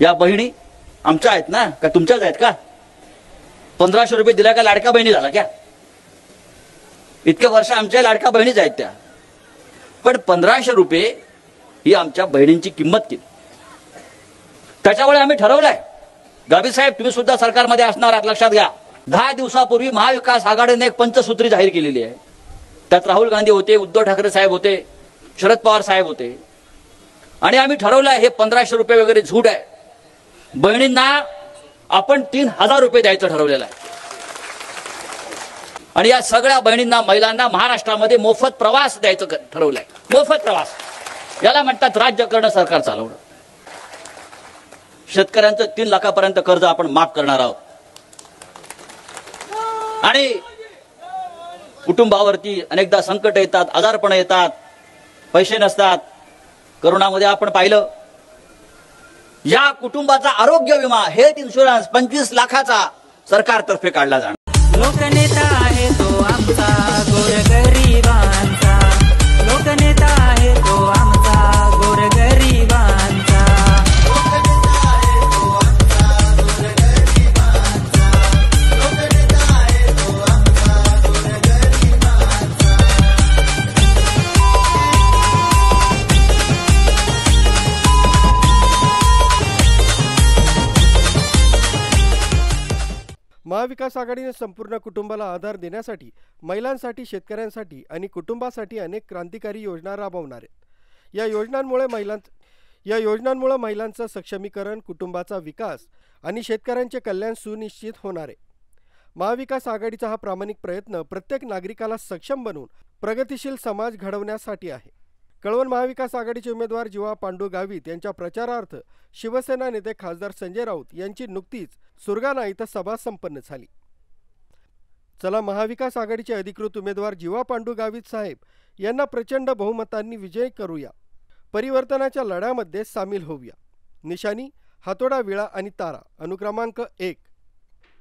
या बहिणी आमच्या आहेत ना, का तुमच्याच आहेत का? 1500 रुपये दिला का लाडक्या बहिणी झाला क्या? इतके वर्ष आमच्या लाडक्या बहिणीच आहेत त्या, पण 1500 रुपये ही आमच्या बहिणींची किंमत केली. त्याच्यामुळे आम्ही ठरवलंय, गावित साहेब तुम्ही सुद्धा सरकारमध्ये असणार आहात, लक्षात घ्या. 10 दिवसापूर्वी महाविकास आघाडीने एक पंचसूत्री जाहीर केलेली आहे. त्यात राहुल गांधी होते, उद्धव ठाकरे साहेब होते, शरद पवार साहेब होते. आणि आम्ही ठरवलंय हे 1500 रुपये वगैरे झूट आहे. बहिणींना आपण 3000 रुपये द्यायचं ठरवलेलं आहे. आणि या सगळ्या बहिणींना, महिलांना महाराष्ट्रामध्ये मोफत प्रवास द्यायचं ठरवलंय. मोफत प्रवास, याला म्हणतात राज्य करणं, सरकार चालवणं. शेतकऱ्यांचं 3 लाखापर्यंत कर्ज आपण माफ करणार आहोत. आणि कुटुंबावरती अनेकदा संकट येतात, आजारपण येतात, पैसे नसतात. करोनामध्ये आपण पाहिलं, या कुटुंबाचा आरोग्य विमा, हेल्थ इन्शुरन्स 25 लाखाचा सरकारतर्फे काढला जाणार. लोकनेता आहे तो आमचा गोरगरिबांचा, लोकनेता आहे तो आमचा गोरगरिबांचा. महाविकास आघाडीने संपूर्ण कुटुंबाला आधार देण्यासाठी, महिलांसाठी, शेतकऱ्यांसाठी आणि कुटुंबासाठी अनेक क्रांतिकारी योजना राबवणार आहेत. या योजनांमुळे महिलांचं सक्षमीकरण, कुटुंबाचा विकास आणि शेतकऱ्यांचे कल्याण सुनिश्चित होणार आहे. महाविकास आघाडीचा हा प्रामाणिक प्रयत्न प्रत्येक नागरिकाला सक्षम बनवून प्रगतिशील समाज घडवण्यासाठी आहे. कळवण महाविकास आघाडीचे उमेदवार जीवा पांडू गावित यांच्या प्रचारार्थ शिवसेना नेते खासदार संजय राऊत यांची नुकतीच सुरगाणा इथं सभा संपन्न झाली. चला महाविकास आघाडीचे अधिकृत उमेदवार जीवा पांडू गावित साहेब यांना प्रचंड बहुमतांनी विजयी करूया. परिवर्तनाच्या लढ्यामध्ये सामील होऊया. निशाणी हातोडा, विळा आणि तारा. अनुक्रमांक 1.